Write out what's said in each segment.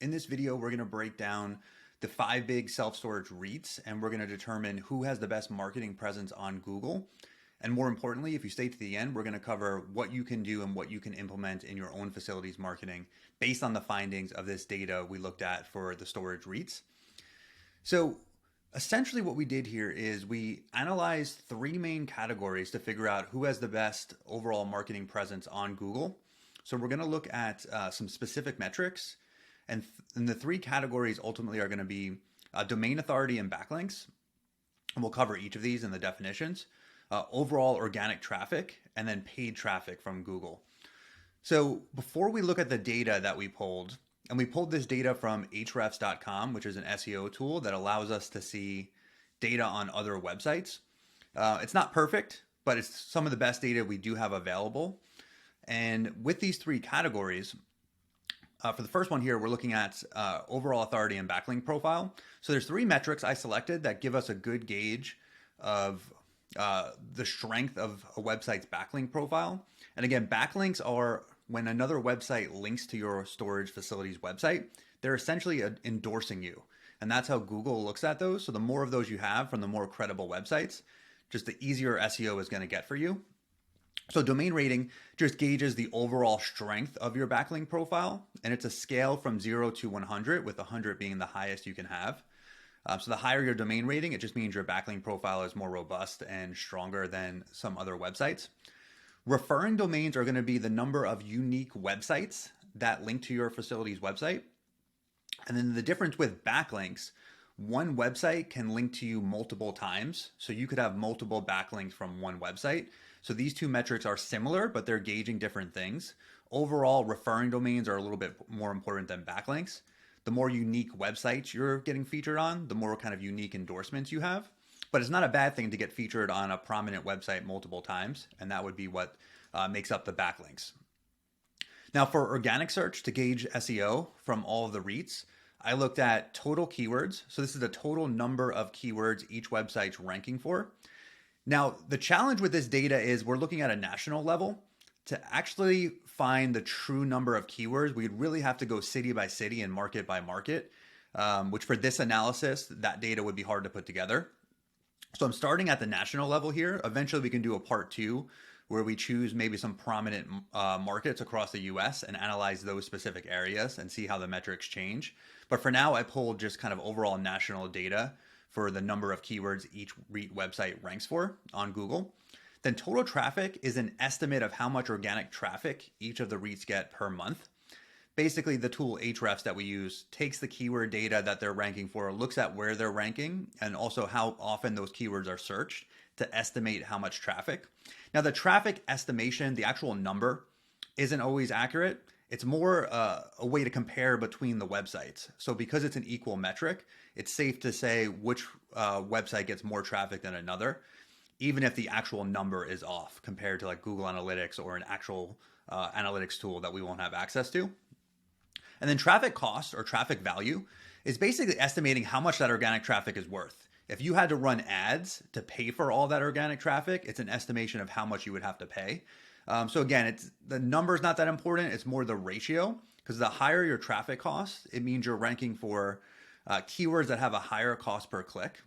In this video, we're going to break down the 5 big self-storage REITs, and we're going to determine who has the best marketing presence on Google. And more importantly, if you stay to the end, we're going to cover what you can do and what you can implement in your own facilities marketing based on the findings of this data we looked at for the storage REITs. So essentially what we did here is we analyzed 3 main categories to figure out who has the best overall marketing presence on Google. So we're going to look at some specific metrics, and the 3 categories ultimately are going to be domain authority and backlinks. And we'll cover each of these in the definitions, overall organic traffic, and then paid traffic from Google. So before we look at the data that we pulled, and we pulled this data from Ahrefs.com, which is an SEO tool that allows us to see data on other websites. It's not perfect, but it's some of the best data we do have available. And with these 3 categories, for the first one here, we're looking at overall authority and backlink profile. So there's 3 metrics I selected that give us a good gauge of the strength of a website's backlink profile. And again, backlinks are when another website links to your storage facility's website, they're essentially endorsing you. And that's how Google looks at those. So the more of those you have from the more credible websites, just the easier SEO is going to get for you. So domain rating just gauges the overall strength of your backlink profile, and it's a scale from 0 to 100, with 100 being the highest you can have. So the higher your domain rating, it just means your backlink profile is more robust and stronger than some other websites. Referring domains are going to be the number of unique websites that link to your facility's website. And then the difference with backlinks, one website can link to you multiple times. So you could have multiple backlinks from one website. So these 2 metrics are similar, but they're gauging different things. Overall, referring domains are a little bit more important than backlinks. The more unique websites you're getting featured on, the more kind of unique endorsements you have. But it's not a bad thing to get featured on a prominent website multiple times, and that would be what makes up the backlinks. Now for organic search to gauge SEO from all of the REITs, I looked at total keywords. So this is the total number of keywords each website's ranking for. Now, the challenge with this data is we're looking at a national level. To actually find the true number of keywords, we'd really have to go city by city and market by market, which for this analysis, that data would be hard to put together. So I'm starting at the national level here. Eventually we can do a part 2 where we choose maybe some prominent markets across the US and analyze those specific areas and see how the metrics change. But for now, I pulled just kind of overall national data for the number of keywords each REIT website ranks for on Google. Then total traffic is an estimate of how much organic traffic each of the REITs get per month. Basically, the tool Ahrefs that we use takes the keyword data that they're ranking for, looks at where they're ranking, and also how often those keywords are searched to estimate how much traffic. Now, the traffic estimation, the actual number, isn't always accurate. It's more a way to compare between the websites. So because it's an equal metric, it's safe to say which website gets more traffic than another, even if the actual number is off compared to like Google Analytics or an actual analytics tool that we won't have access to. And then traffic cost or traffic value is basically estimating how much that organic traffic is worth. If you had to run ads to pay for all that organic traffic, it's an estimation of how much you would have to pay. So again, the number is not that important. It's more the ratio, because the higher your traffic cost, it means you're ranking for keywords that have a higher cost per click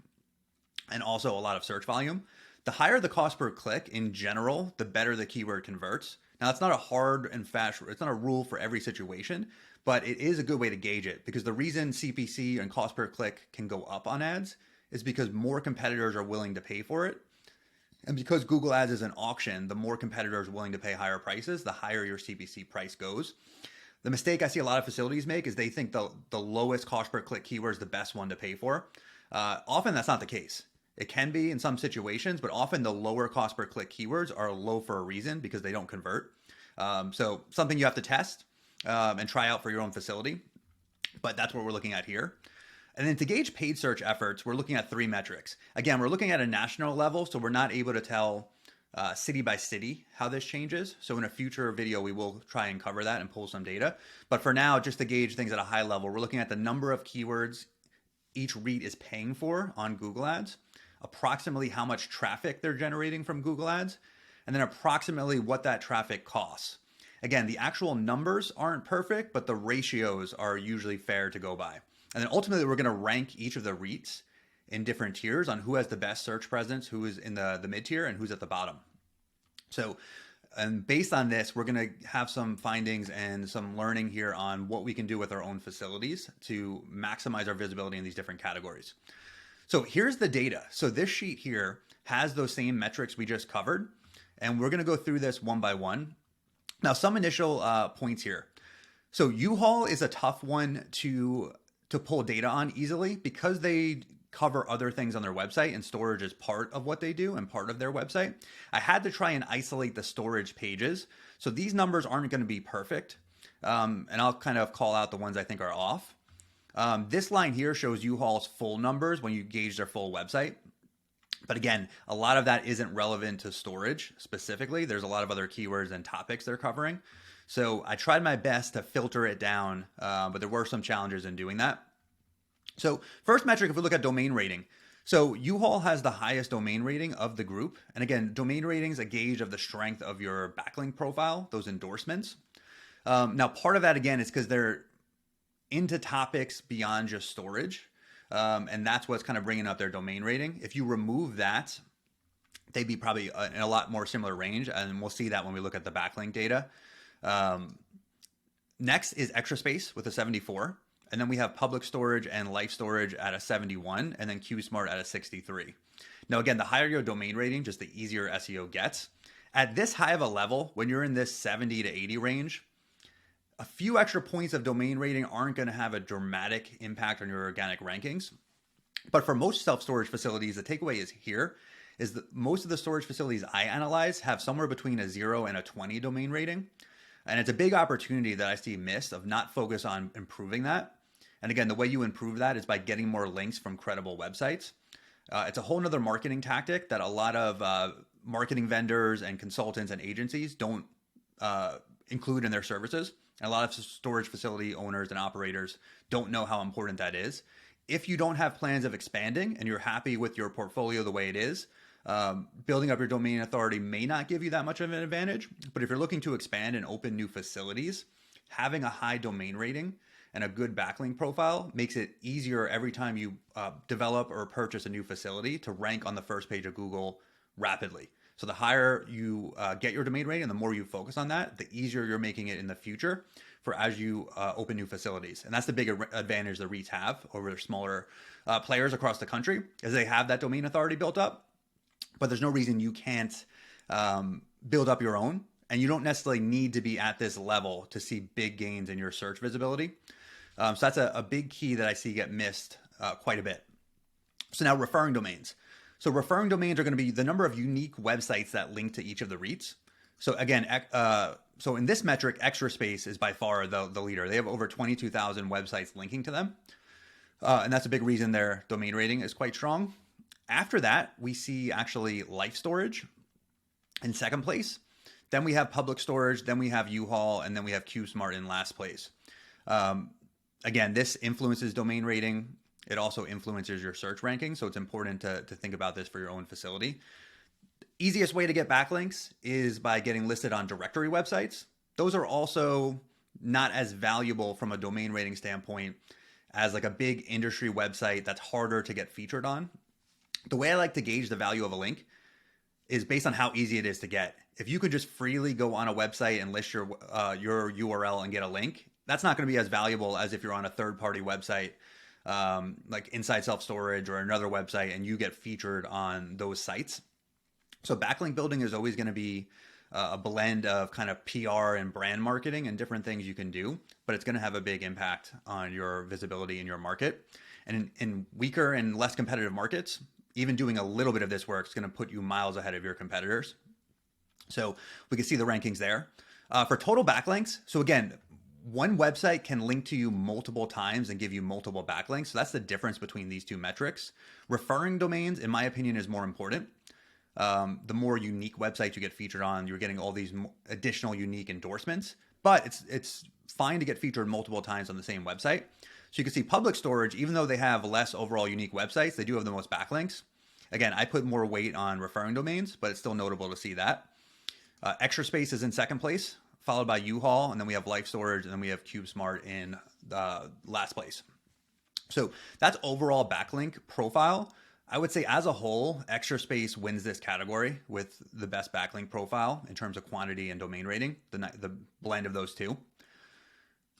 and also a lot of search volume. The higher the cost per click in general, the better the keyword converts. Now, it's not a hard and fast, it's not a rule for every situation, but it is a good way to gauge it, because the reason CPC and cost per click can go up on ads is because more competitors are willing to pay for it. And because Google Ads is an auction, the more competitors willing to pay higher prices, the higher your CPC price goes. The mistake I see a lot of facilities make is they think the lowest cost per click keyword is the best one to pay for. Often that's not the case. It can be in some situations, but often the lower cost per click keywords are low for a reason, because they don't convert. So something you have to test and try out for your own facility, but that's what we're looking at here. And then to gauge paid search efforts, we're looking at 3 metrics. Again, we're looking at a national level, so we're not able to tell city by city how this changes. So in a future video, we will try and cover that and pull some data. But for now, just to gauge things at a high level, we're looking at the number of keywords each REIT is paying for on Google Ads, approximately how much traffic they're generating from Google Ads, and then approximately what that traffic costs. Again, the actual numbers aren't perfect, but the ratios are usually fair to go by. And then ultimately, we're going to rank each of the REITs in different tiers on who has the best search presence, who is in the mid tier, and who's at the bottom. So, and based on this, we're going to have some findings and some learning here on what we can do with our own facilities to maximize our visibility in these different categories. So here's the data. So this sheet here has those same metrics we just covered, and we're going to go through this one by one. Now, some initial points here. So U-Haul is a tough one to pull data on easily because they cover other things on their website, and storage is part of what they do and part of their website. I had to try and isolate the storage pages. So these numbers aren't going to be perfect. And I'll kind of call out the ones I think are off. This line here shows U-Haul's full numbers when you gauge their full website. But again, a lot of that isn't relevant to storage specifically. There's a lot of other keywords and topics they're covering. So I tried my best to filter it down, but there were some challenges in doing that. So first metric, if we look at domain rating. So U-Haul has the highest domain rating of the group. And again, domain rating is a gauge of the strength of your backlink profile, those endorsements. Now, part of that, again, is because they're into topics beyond just storage. And that's what's kind of bringing up their domain rating. If you remove that, they'd be probably in a lot more similar range. And we'll see that when we look at the backlink data. Next is Extra Space with a 74. And then we have Public Storage and Life Storage at a 71, and then QSmart at a 63. Now, again, the higher your domain rating, just the easier SEO gets. At this high of a level, when you're in this 70 to 80 range, a few extra points of domain rating aren't going to have a dramatic impact on your organic rankings. But for most self-storage facilities, the takeaway is that most of the storage facilities I analyze have somewhere between a 0 and a 20 domain rating. And it's a big opportunity that I see missed of not focus on improving that. And again, the way you improve that is by getting more links from credible websites. It's a whole nother marketing tactic that a lot of marketing vendors and consultants and agencies don't include in their services. And a lot of storage facility owners and operators don't know how important that is. If you don't have plans of expanding and you're happy with your portfolio the way it is, building up your domain authority may not give you that much of an advantage. But if you're looking to expand and open new facilities, having a high domain rating and a good backlink profile makes it easier every time you develop or purchase a new facility to rank on the first page of Google rapidly. So the higher you get your domain rating and the more you focus on that, the easier you're making it in the future for as you open new facilities. And that's the big advantage the REITs have over smaller players across the country, is they have that domain authority built up, but there's no reason you can't build up your own. And you don't necessarily need to be at this level to see big gains in your search visibility. So that's a big key that I see get missed quite a bit. So now referring domains. So referring domains are going to be the number of unique websites that link to each of the REITs. So again, so in this metric, Extra Space is by far the leader. They have over 22,000 websites linking to them. And that's a big reason their domain rating is quite strong. After that, we see actually Life Storage in second place. Then we have Public Storage, then we have U-Haul, and then we have QSmart in last place. Again, this influences domain rating. It also influences your search ranking. So it's important to think about this for your own facility. Easiest way to get backlinks is by getting listed on directory websites. Those are also not as valuable from a domain rating standpoint as like a big industry website that's harder to get featured on. The way I like to gauge the value of a link is based on how easy it is to get. If you could just freely go on a website and list your URL and get a link, that's not going to be as valuable as if you're on a third-party website like Inside Self Storage or another website and you get featured on those sites. So backlink building is always going to be a blend of kind of PR and brand marketing and different things you can do, but it's going to have a big impact on your visibility in your market. And in weaker and less competitive markets, even doing a little bit of this work is going to put you miles ahead of your competitors. So we can see the rankings there. For total backlinks, so again, one website can link to you multiple times and give you multiple backlinks. So that's the difference between these two metrics. Referring domains, in my opinion, is more important. The more unique websites you get featured on, you're getting all these additional unique endorsements, but it's fine to get featured multiple times on the same website. So you can see Public Storage, even though they have less overall unique websites, they do have the most backlinks. Again, I put more weight on referring domains, but it's still notable to see that. Extra Space is in second place followed by U-Haul, and then we have Life Storage, and then we have CubeSmart in last place. So that's overall backlink profile. I would say as a whole, Extra Space wins this category with the best backlink profile in terms of quantity and domain rating, the blend of those two.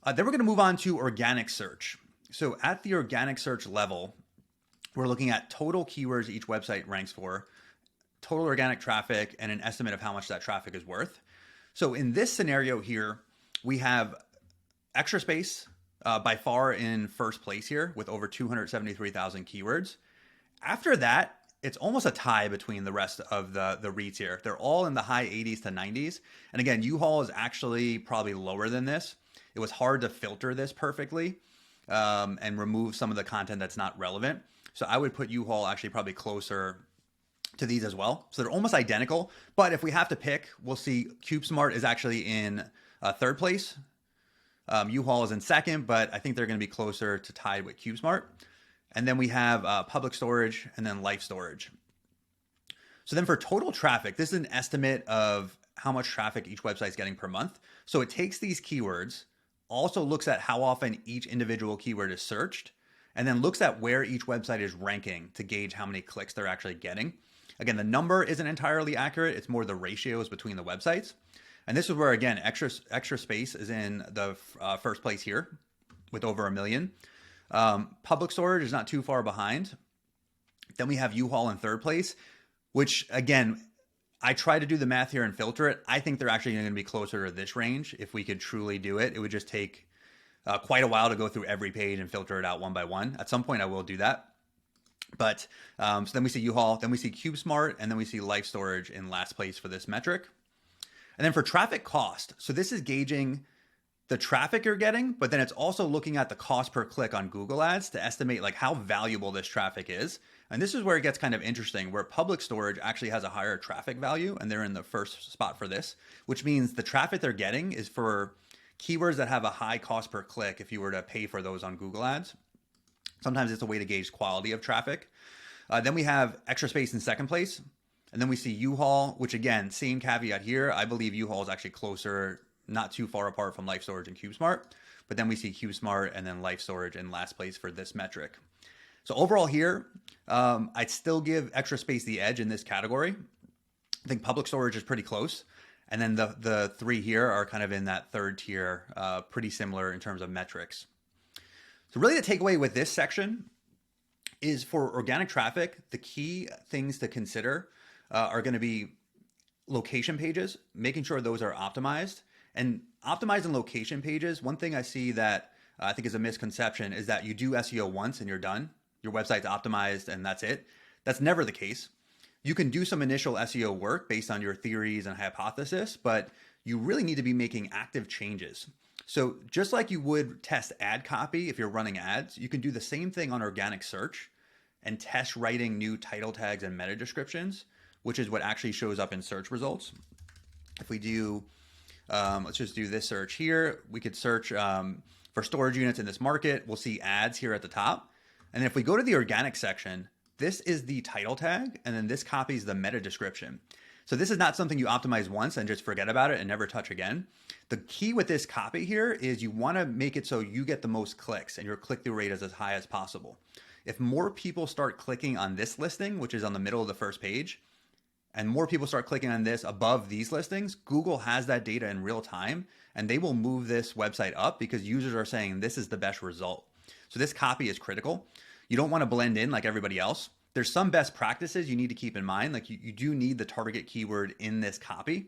Then we're going to move on to organic search. So at the organic search level, we're looking at total keywords each website ranks for, total organic traffic, and an estimate of how much that traffic is worth. So in this scenario here, we have Extra Space by far in first place here with over 273,000 keywords. After that, it's almost a tie between the rest of the REITs here. They're all in the high 80s to 90s. And again, U-Haul is actually probably lower than this. It was hard to filter this perfectly and remove some of the content that's not relevant. So I would put U-Haul actually probably closer to these as well. So they're almost identical. But if we have to pick, we'll see CubeSmart is actually in third place. U-Haul is in second, but I think they're going to be closer to tied with CubeSmart. And then we have public storage and then life storage. So then for total traffic, this is an estimate of how much traffic each website is getting per month. So it takes these keywords, also looks at how often each individual keyword is searched, and then looks at where each website is ranking to gauge how many clicks they're actually getting. Again, the number isn't entirely accurate. It's more the ratios between the websites. And this is where, again, Extra Space is in the first place here with over 1 million. Public storage is not too far behind. Then we have U-Haul in third place, which again, I try to do the math here and filter it. I think they're actually going to be closer to this range. If we could truly do it, it would just take quite a while to go through every page and filter it out one by one. At some point I will do that. But so then we see U-Haul, then we see CubeSmart, and then we see Life Storage in last place for this metric. And then for traffic cost, so this is gauging the traffic you're getting, but then it's also looking at the cost per click on Google Ads to estimate like how valuable this traffic is. And this is where it gets kind of interesting, where public storage actually has a higher traffic value, and they're in the first spot for this, which means the traffic they're getting is for keywords that have a high cost per click if you were to pay for those on Google Ads. Sometimes it's a way to gauge quality of traffic. Then we have Extra Space in second place. And then we see U-Haul, which again, same caveat here. I believe U-Haul is actually closer, not too far apart from Life Storage and CubeSmart. But then we see CubeSmart and then Life Storage in last place for this metric. So overall here, I'd still give Extra Space the edge in this category. I think public storage is pretty close. And then the three here are kind of in that third tier, pretty similar in terms of metrics. So really the takeaway with this section is for organic traffic, the key things to consider are going to be location pages, making sure those are optimized. And optimizing location pages, one thing I see that I think is a misconception is that you do SEO once and you're done. Your website's optimized and that's it. That's never the case. You can do some initial SEO work based on your theories and hypothesis, but you really need to be making active changes. So just like you would test ad copy if you're running ads, you can do the same thing on organic search and test writing new title tags and meta descriptions, which is what actually shows up in search results. If we do, let's just do this search here. We could search for storage units in this market. We'll see ads here at the top. And then if we go to the organic section, this is the title tag, and then this copies the meta description. So this is not something you optimize once and just forget about it and never touch again. The key with this copy here is you want to make it so you get the most clicks and your click-through rate is as high as possible. If more people start clicking on this listing, which is on the middle of the first page, and more people start clicking on this above these listings, Google has that data in real time, and they will move this website up because users are saying this is the best result. So this copy is critical. You don't want to blend in like everybody else. There's some best practices you need to keep in mind. Like you do need the target keyword in this copy,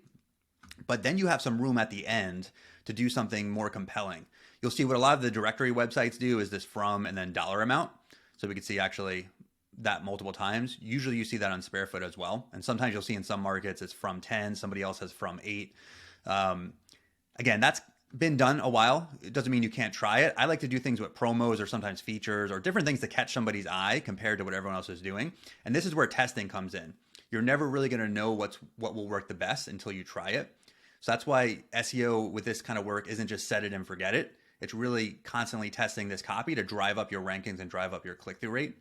but then you have some room at the end to do something more compelling. You'll see what a lot of the directory websites do is this from and then dollar amount. So we could see actually that multiple times. Usually you see that on Sparefoot as well. And sometimes you'll see in some markets it's from 10, somebody else has from 8. Again, that's been done a while. It doesn't mean you can't try it. I like to do things with promos or sometimes features or different things to catch somebody's eye compared to what everyone else is doing. And this is where testing comes in. You're never really going to know what will work the best until you try it. So that's why SEO with this kind of work isn't just set it and forget it. It's really constantly testing this copy to drive up your rankings and drive up your click-through rate.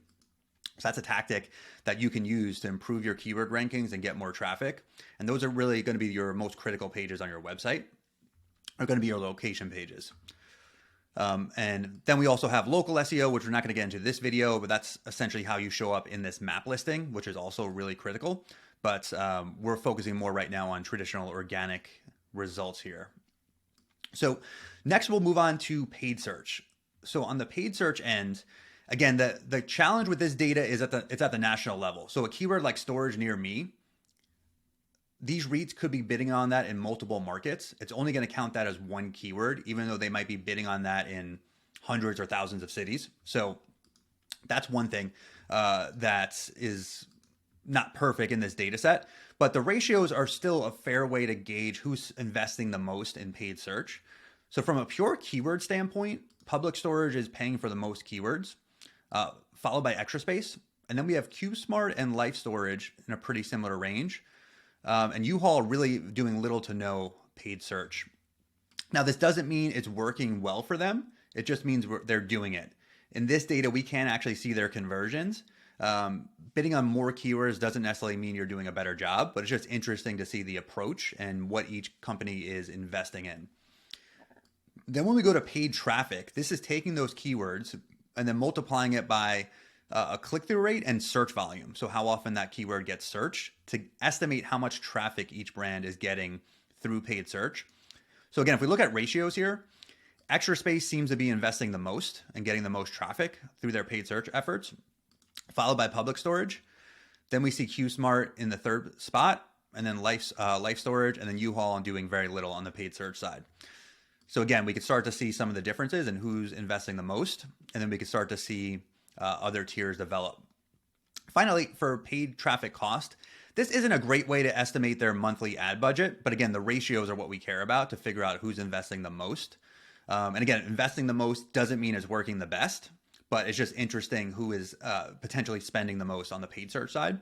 So that's a tactic that you can use to improve your keyword rankings and get more traffic. And those are really going to be your most critical pages on your website. are going to be your location pages. And then we also have local SEO, which we're not going to get into this video, but that's essentially how you show up in this map listing, which is also really critical. But we're focusing more right now on traditional organic results here. So next we'll move on to paid search. So on the paid search end, again, the challenge with this data is it's at the national level. So a keyword like storage near me, these REITs could be bidding on that in multiple markets. It's only going to count that as one keyword, even though they might be bidding on that in hundreds or thousands of cities. So that's one thing that is not perfect in this data set, but the ratios are still a fair way to gauge who's investing the most in paid search. So from a pure keyword standpoint, public storage is paying for the most keywords, followed by Extraspace. And then we have CubeSmart and Life Storage in a pretty similar range. And U-Haul really doing little to no paid search. Now, this doesn't mean it's working well for them. It just means they're doing it. In this data, we can actually see their conversions. Bidding on more keywords doesn't necessarily mean you're doing a better job, but it's just interesting to see the approach and what each company is investing in. Then when we go to paid traffic, this is taking those keywords and then multiplying it by a click-through rate and search volume. So how often that keyword gets searched to estimate how much traffic each brand is getting through paid search. So again, if we look at ratios here, Extraspace seems to be investing the most and getting the most traffic through their paid search efforts, followed by Public Storage. Then we see CubeSmart in the third spot, and then Life Storage, and then U-Haul doing very little on the paid search side. So again, we could start to see some of the differences in who's investing the most, and then we could start to see other tiers develop. Finally, for paid traffic cost, this isn't a great way to estimate their monthly ad budget, but again, the ratios are what we care about to figure out who's investing the most. And again, investing the most doesn't mean it's working the best, but it's just interesting who is potentially spending the most on the paid search side.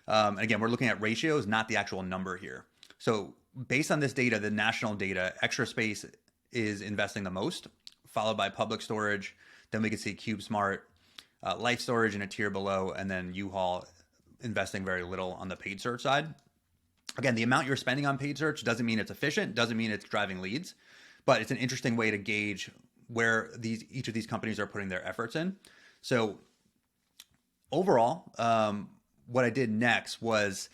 And again, we're looking at ratios, not the actual number here. So based on this data, the national data, Extraspace is investing the most, followed by Public Storage. Then we can see CubeSmart, Life Storage in a tier below, and then U-Haul investing very little on the paid search side. Again, the amount you're spending on paid search doesn't mean it's efficient, doesn't mean it's driving leads, but it's an interesting way to gauge where each of these companies are putting their efforts in. So overall, what I did next was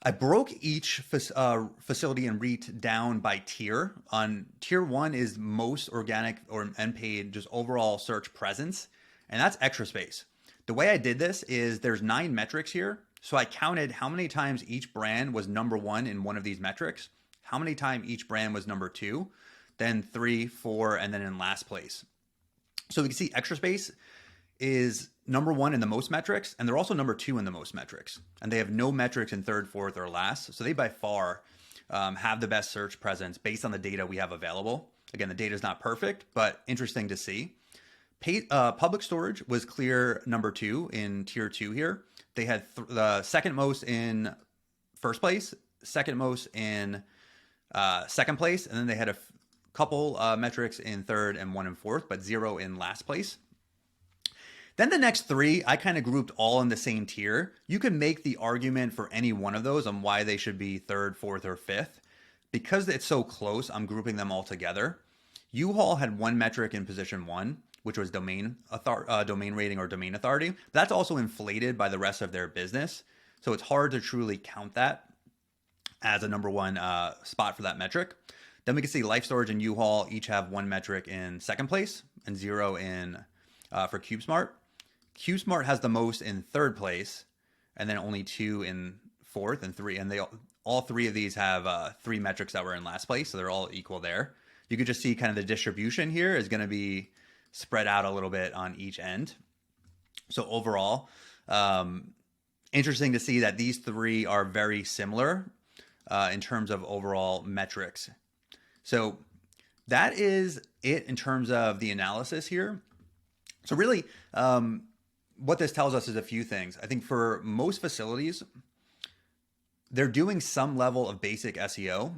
I broke each facility and REIT down by tier. On tier 1 is most organic and paid, just overall search presence, and that's Extraspace. The way I did this is there's 9 metrics here. So I counted how many times each brand was number 1 in one of these metrics, how many times each brand was number 2, then 3, 4, and then in last place. So we can see Extraspace is number 1 in the most metrics, and they're also number 2 in the most metrics. And they have no metrics in third, fourth, or last. So they by far have the best search presence based on the data we have available. Again, the data is not perfect, but interesting to see. Public Storage was clear number 2 in tier 2 here. They had the second most in first place, second most in second place, and then they had a couple metrics in third and 1 in fourth, but 0 in last place. Then the next 3, I kind of grouped all in the same tier. You can make the argument for any one of those on why they should be third, fourth, or fifth. Because it's so close, I'm grouping them all together. U-Haul had 1 metric in position 1, which was domain rating or domain authority. That's also inflated by the rest of their business. So it's hard to truly count that as a number 1 spot for that metric. Then we can see Life Storage and U-Haul each have 1 metric in second place and 0 in for CubeSmart. CubeSmart has the most in third place, and then only 2 in fourth and 3. And all 3 of these have 3 metrics that were in last place, so they're all equal there. You could just see kind of the distribution here is going to be spread out a little bit on each end. So overall, interesting to see that these 3 are very similar in terms of overall metrics. So that is it in terms of the analysis here. So really, what this tells us is a few things. I think for most facilities, they're doing some level of basic SEO.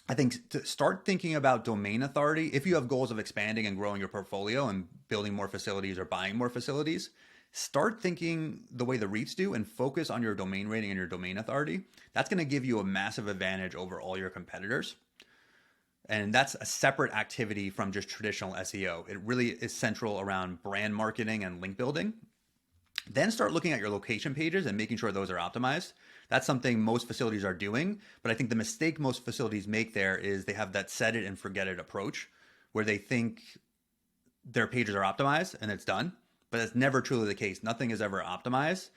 I think to start thinking about domain authority, if you have goals of expanding and growing your portfolio and building more facilities or buying more facilities, start thinking the way the REITs do and focus on your domain rating and your domain authority. That's going to give you a massive advantage over all your competitors. And that's a separate activity from just traditional SEO. It really is central around brand marketing and link building. Then start looking at your location pages and making sure those are optimized. That's something most facilities are doing, but I think the mistake most facilities make there is they have that set it and forget it approach where they think their pages are optimized and it's done, but that's never truly the case. Nothing is ever optimized.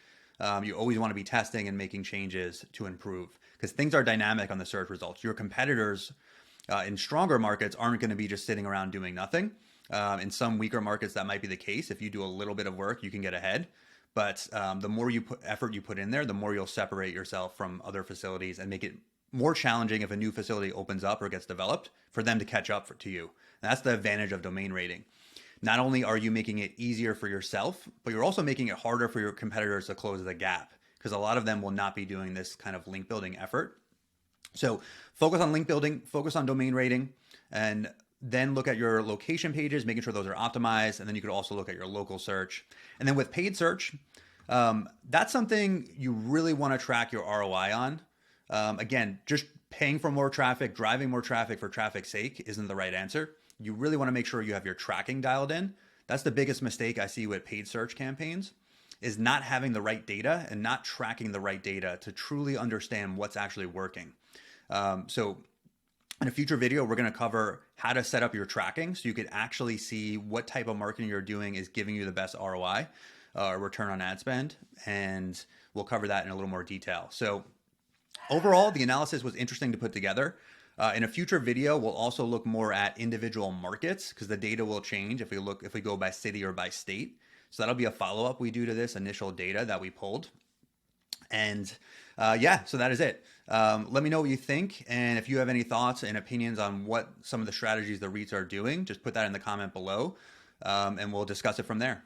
You always want to be testing and making changes to improve because things are dynamic on the search results. Your competitors in stronger markets aren't going to be just sitting around doing nothing. In some weaker markets, that might be the case. If you do a little bit of work, you can get ahead. But the more effort you put in there, the more you'll separate yourself from other facilities and make it more challenging if a new facility opens up or gets developed for them to catch up to you. And that's the advantage of domain rating. Not only are you making it easier for yourself, but you're also making it harder for your competitors to close the gap because a lot of them will not be doing this kind of link building effort. So focus on link building, focus on domain rating, and then look at your location pages, making sure those are optimized. And then you could also look at your local search. And then with paid search, that's something you really want to track your ROI on. Again, just paying for more traffic, driving more traffic for traffic's sake isn't the right answer. You really want to make sure you have your tracking dialed in. That's the biggest mistake I see with paid search campaigns is not having the right data and not tracking the right data to truly understand what's actually working. So in a future video, we're going to cover how to set up your tracking so you could actually see what type of marketing you're doing is giving you the best ROI, return on ad spend, and we'll cover that in a little more detail. So overall, the analysis was interesting to put together. In a future video, we'll also look more at individual markets because the data will change if we go by city or by state. So that'll be a follow-up we do to this initial data that we pulled. And yeah, so that is it. Let me know what you think. And if you have any thoughts and opinions on what some of the strategies the REITs are doing, just put that in the comment below and we'll discuss it from there.